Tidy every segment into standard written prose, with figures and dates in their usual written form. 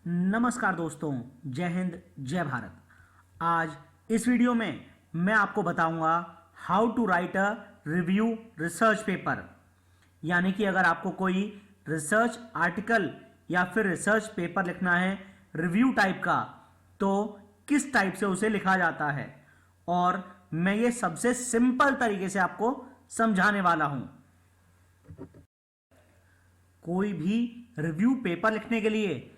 नमस्कार दोस्तों, जय हिंद जय भारत। आज इस वीडियो में मैं आपको बताऊंगा how to write a review research paper. यानी कि अगर आपको कोई रिसर्च आर्टिकल या फिर रिसर्च पेपर लिखना है रिव्यू टाइप का, तो किस टाइप से उसे लिखा जाता है, और मैं ये सबसे सिंपल तरीके से आपको समझाने वाला हूं। कोई भी रिव्यू पेपर लिखने के लिए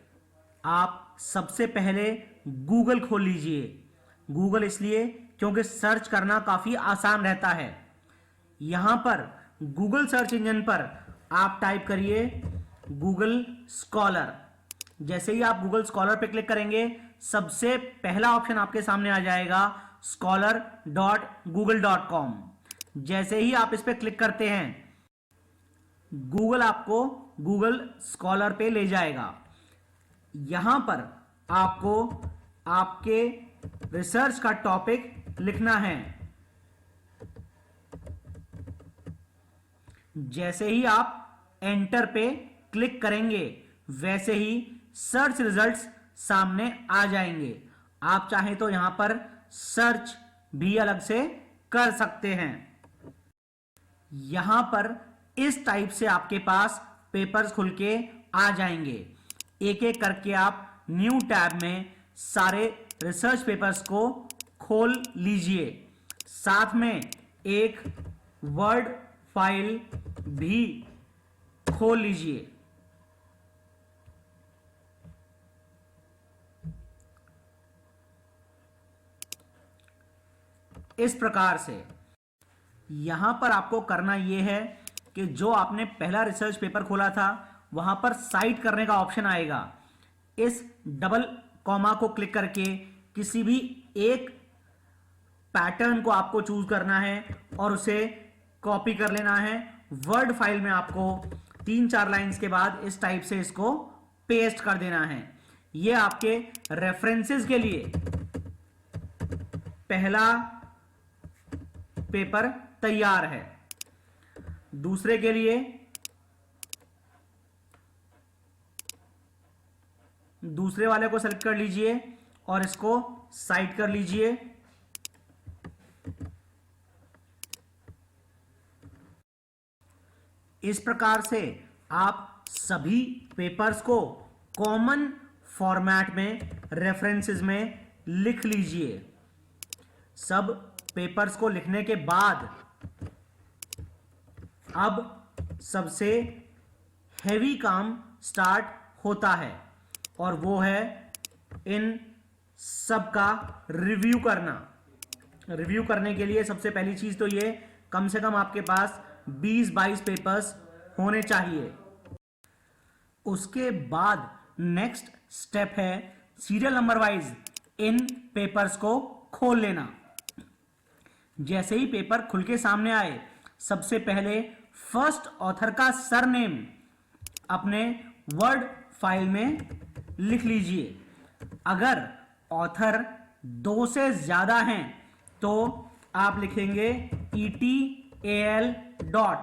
आप सबसे पहले गूगल खोल लीजिए। गूगल इसलिए क्योंकि सर्च करना काफी आसान रहता है। यहां पर गूगल सर्च इंजन पर आप टाइप करिए गूगल स्कॉलर। जैसे ही आप गूगल स्कॉलर पे क्लिक करेंगे, सबसे पहला ऑप्शन आपके सामने आ जाएगा scholar.google.com। जैसे ही आप इस पे क्लिक करते हैं, गूगल आपको गूगल स्कॉलर पे ले जाएगा। यहां पर आपको आपके रिसर्च का टॉपिक लिखना है। जैसे ही आप एंटर पे क्लिक करेंगे, वैसे ही सर्च रिजल्ट्स सामने आ जाएंगे। आप चाहें तो यहां पर सर्च भी अलग से कर सकते हैं। यहां पर इस टाइप से आपके पास पेपर्स खुल के आ जाएंगे। एक एक करके आप न्यू टैब में सारे रिसर्च पेपर्स को खोल लीजिए। साथ में एक वर्ड फाइल भी खोल लीजिए। इस प्रकार से यहां पर आपको करना यह है कि जो आपने पहला रिसर्च पेपर खोला था, वहां पर साइट करने का ऑप्शन आएगा। इस डबल कॉमा को क्लिक करके किसी भी एक पैटर्न को आपको चूज करना है और उसे कॉपी कर लेना है। वर्ड फाइल में आपको 3-4 लाइंस के बाद इस टाइप से इसको पेस्ट कर देना है। यह आपके रेफरेंसेस के लिए पहला पेपर तैयार है। दूसरे के लिए दूसरे वाले को सेलेक्ट कर लीजिए और इसको साइड कर लीजिए। इस प्रकार से आप सभी पेपर्स को कॉमन फॉर्मेट में रेफरेंसेस में लिख लीजिए। सब पेपर्स को लिखने के बाद अब सबसे हैवी काम स्टार्ट होता है, और वो है इन सब का रिव्यू करना। रिव्यू करने के लिए सबसे पहली चीज तो ये, कम से कम आपके पास 20-22 पेपर्स होने चाहिए। उसके बाद नेक्स्ट स्टेप है सीरियल नंबर वाइज इन पेपर्स को खोल लेना। जैसे ही पेपर खुल के सामने आए, सबसे पहले फर्स्ट ऑथर का सरनेम अपने वर्ड फाइल में लिख लीजिए। अगर ऑथर 2 से ज्यादा हैं तो आप लिखेंगे ETAL डॉट,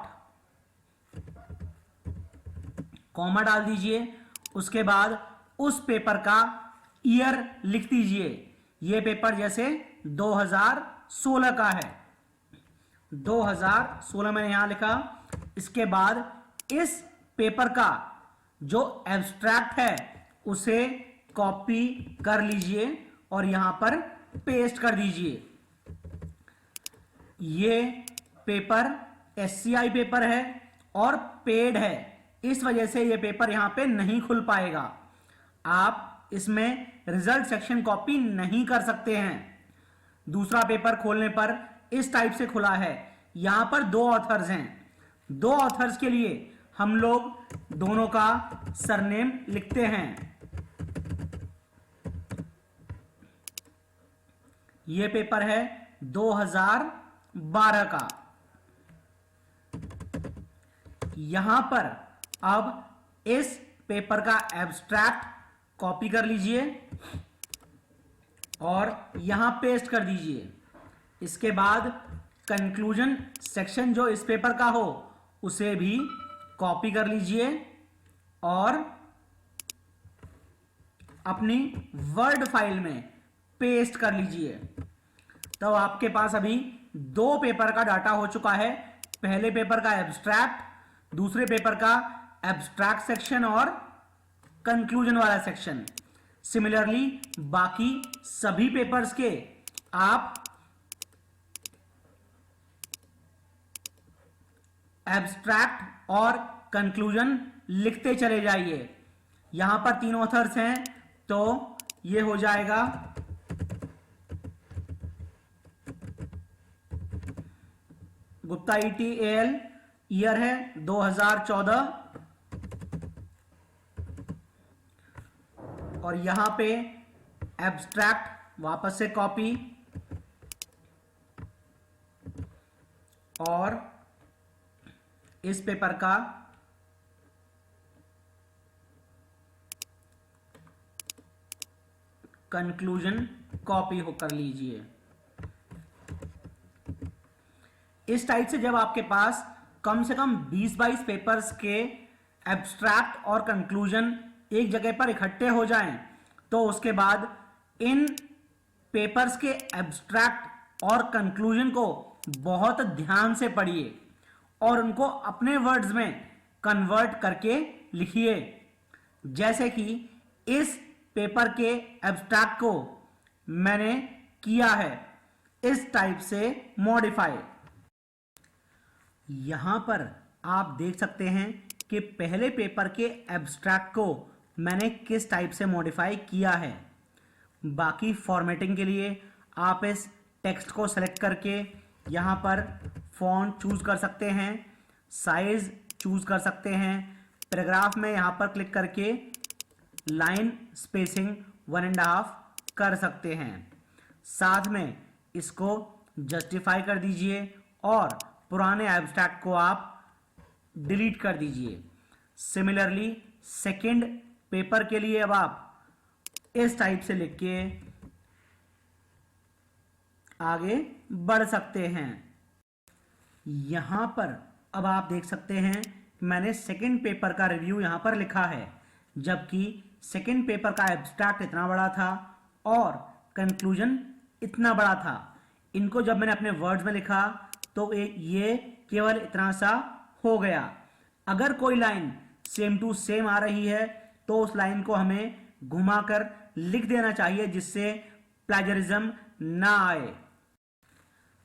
कॉमा डाल दीजिए। उसके बाद उस पेपर का ईयर लिख दीजिए। यह पेपर जैसे 2016 का है, 2016 मैंने यहां लिखा। इसके बाद इस पेपर का जो एब्स्ट्रैक्ट है उसे कॉपी कर लीजिए और यहां पर पेस्ट कर दीजिए। ये पेपर SCI पेपर है और पेड है, इस वजह से ये पेपर यहां पे नहीं खुल पाएगा। आप इसमें रिजल्ट सेक्शन कॉपी नहीं कर सकते हैं। दूसरा पेपर खोलने पर इस टाइप से खुला है। यहां पर 2 ऑथर्स हैं। 2 ऑथर्स के लिए हम लोग दोनों का सरनेम लिखते हैं। यह पेपर है 2012 का। यहां पर अब इस पेपर का एब्स्ट्रैक्ट कॉपी कर लीजिए और यहां पेस्ट कर दीजिए। इसके बाद कंक्लूजन सेक्शन जो इस पेपर का हो उसे भी कॉपी कर लीजिए और अपनी वर्ड फाइल में पेस्ट कर लीजिए। तो आपके पास अभी दो पेपर का डाटा हो चुका है, पहले पेपर का एब्स्ट्रैक्ट, दूसरे पेपर का एब्स्ट्रैक्ट सेक्शन और कंक्लूजन वाला सेक्शन। सिमिलरली बाकी सभी पेपर्स के आप एब्स्ट्रैक्ट और कंक्लूजन लिखते चले जाइए। यहां पर 3 ऑथर्स हैं, तो ये हो जाएगा गुप्ता ETAL, ईयर है 2014, और यहां पे एब्स्ट्रैक्ट वापस से कॉपी और इस पेपर का कंक्लूजन कॉपी हो कर लीजिए। इस टाइप से जब आपके पास कम से कम 20-22 पेपर्स के एब्स्ट्रैक्ट और कंक्लूजन एक जगह पर इकट्ठे हो जाएं, तो उसके बाद इन पेपर्स के एब्स्ट्रैक्ट और कंक्लूजन को बहुत ध्यान से पढ़िए और उनको अपने वर्ड्स में कन्वर्ट करके लिखिए। जैसे कि इस पेपर के एब्स्ट्रैक्ट को मैंने किया है इस टाइप से मॉडिफाई। यहां पर आप देख सकते हैं कि पहले पेपर के एब्स्ट्रैक्ट को मैंने किस टाइप से मॉडिफाई किया है। बाकी फॉर्मेटिंग के लिए आप इस टेक्स्ट को सेलेक्ट करके यहाँ पर फॉन्ट चूज कर सकते हैं, साइज चूज कर सकते हैं, पैराग्राफ में यहाँ पर क्लिक करके लाइन स्पेसिंग 1.5 कर सकते हैं। साथ में इसको जस्टिफाई कर दीजिए और पुराने एब्स्ट्रैक्ट को आप डिलीट कर दीजिए। सिमिलरली सेकंड पेपर के लिए अब आप इस टाइप से लिख के आगे बढ़ सकते हैं। यहां पर अब आप देख सकते हैं मैंने सेकंड पेपर का रिव्यू यहां पर लिखा है, जबकि सेकंड पेपर का एब्स्ट्रैक्ट इतना बड़ा था और कंक्लूजन इतना बड़ा था। इनको जब मैंने अपने वर्ड्स में लिखा तो ये केवल इतना सा हो गया। अगर कोई लाइन सेम टू सेम आ रही है तो उस लाइन को हमें घुमाकर लिख देना चाहिए जिससे प्लेजरिज्म ना आए।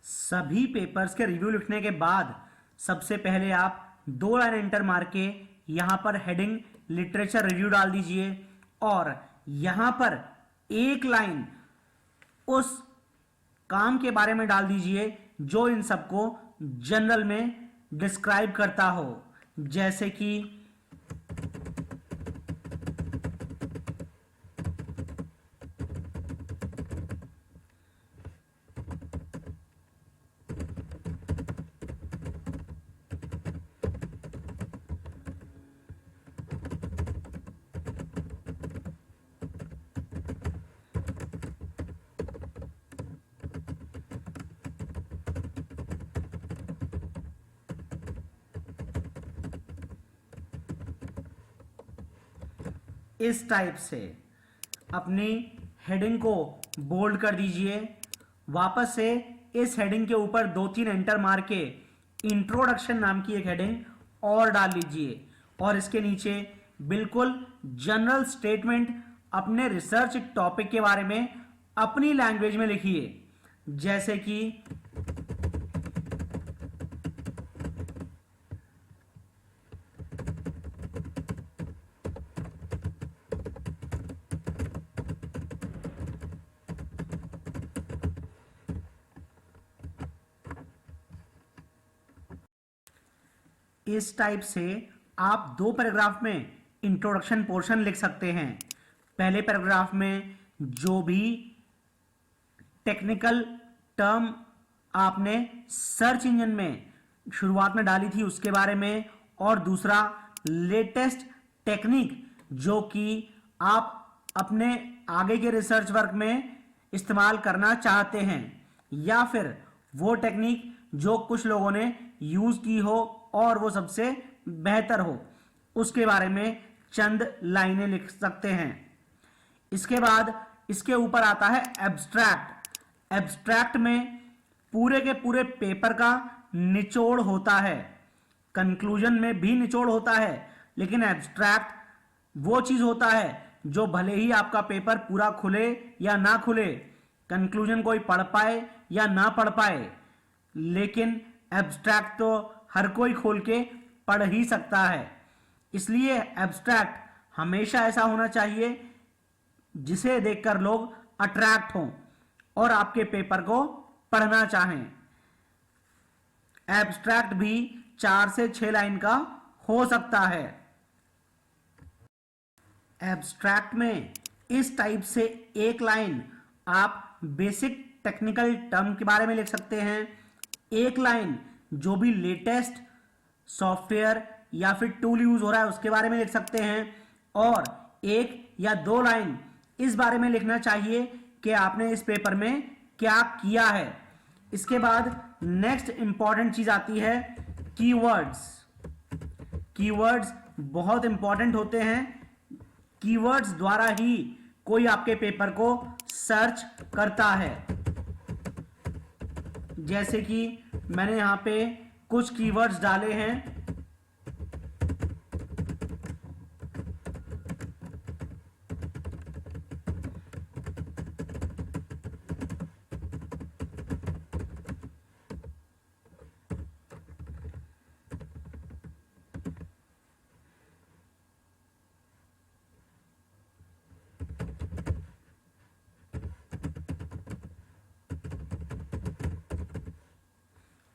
सभी पेपर्स के रिव्यू लिखने के बाद सबसे पहले आप 2 लाइन एंटर मार के यहां पर हेडिंग लिटरेचर रिव्यू डाल दीजिए और यहां पर 1 लाइन उस काम के बारे में डाल दीजिए जो इन सबको जनरल में डिस्क्राइब करता हो। जैसे कि इस टाइप से अपनी हेडिंग को बोल्ड कर दीजिए। वापस से इस हेडिंग के ऊपर 2-3 एंटर मार के इंट्रोडक्शन नाम की एक हेडिंग और डाल लीजिए और इसके नीचे बिल्कुल जनरल स्टेटमेंट अपने रिसर्च टॉपिक के बारे में अपनी लैंग्वेज में लिखिए। जैसे कि इस टाइप से आप 2 पैराग्राफ में इंट्रोडक्शन पोर्शन लिख सकते हैं। पहले पैराग्राफ में जो भी टेक्निकल टर्म आपने सर्च इंजन में शुरुआत में डाली थी उसके बारे में, और दूसरा लेटेस्ट टेक्निक जो कि आप अपने आगे के रिसर्च वर्क में इस्तेमाल करना चाहते हैं, या फिर वो टेक्निक जो कुछ लोगों ने यूज की हो और वो सबसे बेहतर हो, उसके बारे में चंद लाइनें लिख सकते हैं। इसके बाद इसके ऊपर आता है एब्स्ट्रैक्ट। एब्स्ट्रैक्ट में पूरे के पूरे पेपर का निचोड़ होता है, कंक्लूजन में भी निचोड़ होता है, लेकिन एब्स्ट्रैक्ट वो चीज होता है जो भले ही आपका पेपर पूरा खुले या ना खुले, कंक्लूजन कोई पढ़ पाए या ना पढ़ पाए, लेकिन एब्स्ट्रैक्ट तो हर कोई खोल के पढ़ ही सकता है। इसलिए एब्स्ट्रैक्ट हमेशा ऐसा होना चाहिए जिसे देखकर लोग अट्रैक्ट हों और आपके पेपर को पढ़ना चाहें। एब्स्ट्रैक्ट भी 4 से 6 लाइन का हो सकता है। एब्स्ट्रैक्ट में इस टाइप से एक लाइन आप बेसिक टेक्निकल टर्म के बारे में लिख सकते हैं, एक लाइन जो भी लेटेस्ट सॉफ्टवेयर या फिर टूल यूज हो रहा है उसके बारे में लिख सकते हैं, और 1 या 2 लाइन इस बारे में लिखना चाहिए कि आपने इस पेपर में क्या किया है। इसके बाद नेक्स्ट इंपॉर्टेंट चीज आती है कीवर्ड्स। कीवर्ड्स बहुत इंपॉर्टेंट होते हैं। कीवर्ड्स द्वारा ही कोई आपके पेपर को सर्च करता है। जैसे कि मैंने यहां पे कुछ कीवर्ड्स डाले हैं,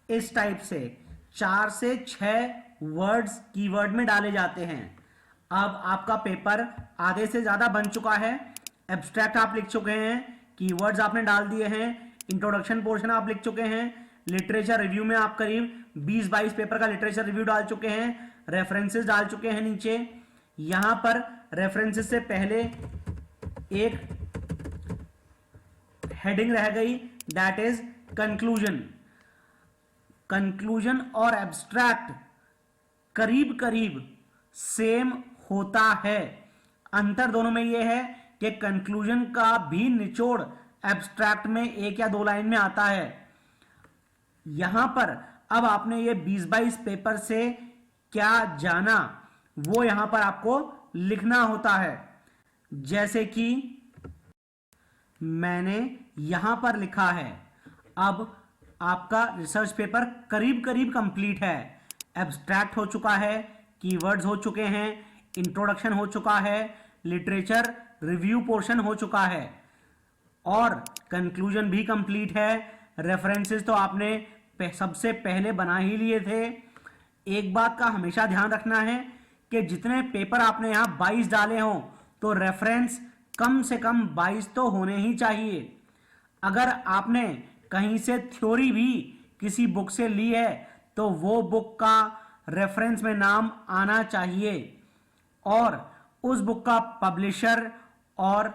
इस टाइप से 4 से 6 वर्ड्स कीवर्ड में डाले जाते हैं। अब आपका पेपर आधे से ज्यादा बन चुका है। एब्स्ट्रैक्ट आप लिख चुके हैं, कीवर्ड्स आपने डाल दिए हैं, इंट्रोडक्शन पोर्शन आप लिख चुके हैं, लिटरेचर रिव्यू में आप करीब 20-22 पेपर का लिटरेचर रिव्यू डाल चुके हैं, रेफरेंसेस डाल चुके हैं नीचे। यहां पर रेफरेंसेस से पहले एक हेडिंग रह गई, दैट इज कंक्लूजन। कंक्लूजन और एब्स्ट्रैक्ट करीब करीब सेम होता है। अंतर दोनों में यह है कि कंक्लूजन का भी निचोड़ एब्स्ट्रैक्ट में 1 या 2 लाइन में आता है। यहां पर अब आपने ये 20-22 पेपर से क्या जाना वो यहां पर आपको लिखना होता है। जैसे कि मैंने यहां पर लिखा है, अब आपका रिसर्च पेपर करीब करीब कंप्लीट है। एब्स्ट्रैक्ट हो चुका है, कीवर्ड्स हो चुके हैं, इंट्रोडक्शन हो चुका है, लिटरेचर रिव्यू पोर्शन हो चुका है और कंक्लूजन भी कंप्लीट है। रेफरेंसेस तो आपने सबसे पहले बना ही लिए थे। एक बात का हमेशा ध्यान रखना है कि जितने पेपर आपने यहां 22 डाले हों तो रेफरेंस कम से कम 22 तो होने ही चाहिए। अगर आपने कहीं से थ्योरी भी किसी बुक से ली है तो वो बुक का रेफरेंस में नाम आना चाहिए और उस बुक का पब्लिशर और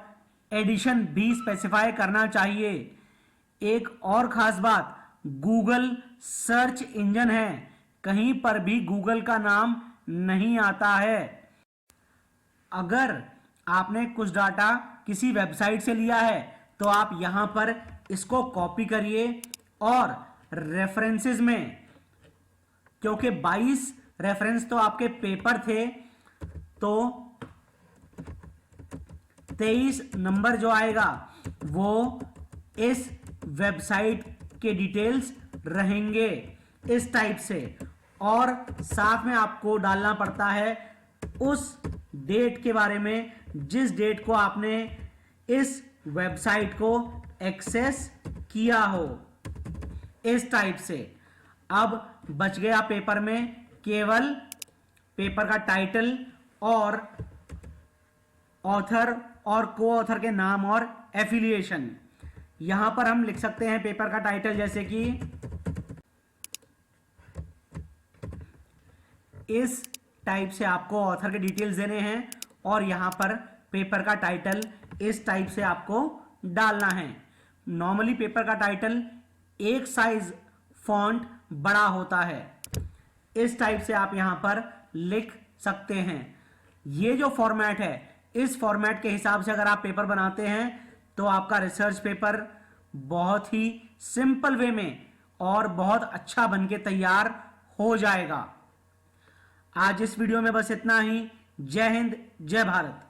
एडिशन भी स्पेसिफाई करना चाहिए। एक और खास बात, गूगल सर्च इंजन है, कहीं पर भी गूगल का नाम नहीं आता है। अगर आपने कुछ डाटा किसी वेबसाइट से लिया है तो आप यहां पर इसको कॉपी करिए और रेफरेंसेस में, क्योंकि 22 रेफरेंस तो आपके पेपर थे, तो 23 नंबर जो आएगा वो इस वेबसाइट के डिटेल्स रहेंगे इस टाइप से। और साथ में आपको डालना पड़ता है उस डेट के बारे में जिस डेट को आपने इस वेबसाइट को एक्सेस किया हो, इस टाइप से। अब बच गया पेपर में केवल पेपर का टाइटल और ऑथर और को ऑथर के नाम और एफिलिएशन। यहां पर हम लिख सकते हैं पेपर का टाइटल, जैसे कि इस टाइप से आपको ऑथर के डिटेल्स देने हैं और यहां पर पेपर का टाइटल इस टाइप से आपको डालना है। नॉर्मली पेपर का टाइटल एक साइज फॉन्ट बड़ा होता है, इस टाइप से आप यहां पर लिख सकते हैं। ये जो फॉर्मेट है इस फॉर्मेट के हिसाब से अगर आप पेपर बनाते हैं तो आपका रिसर्च पेपर बहुत ही सिंपल वे में और बहुत अच्छा बनके तैयार हो जाएगा। आज इस वीडियो में बस इतना ही। जय हिंद, जय भारत।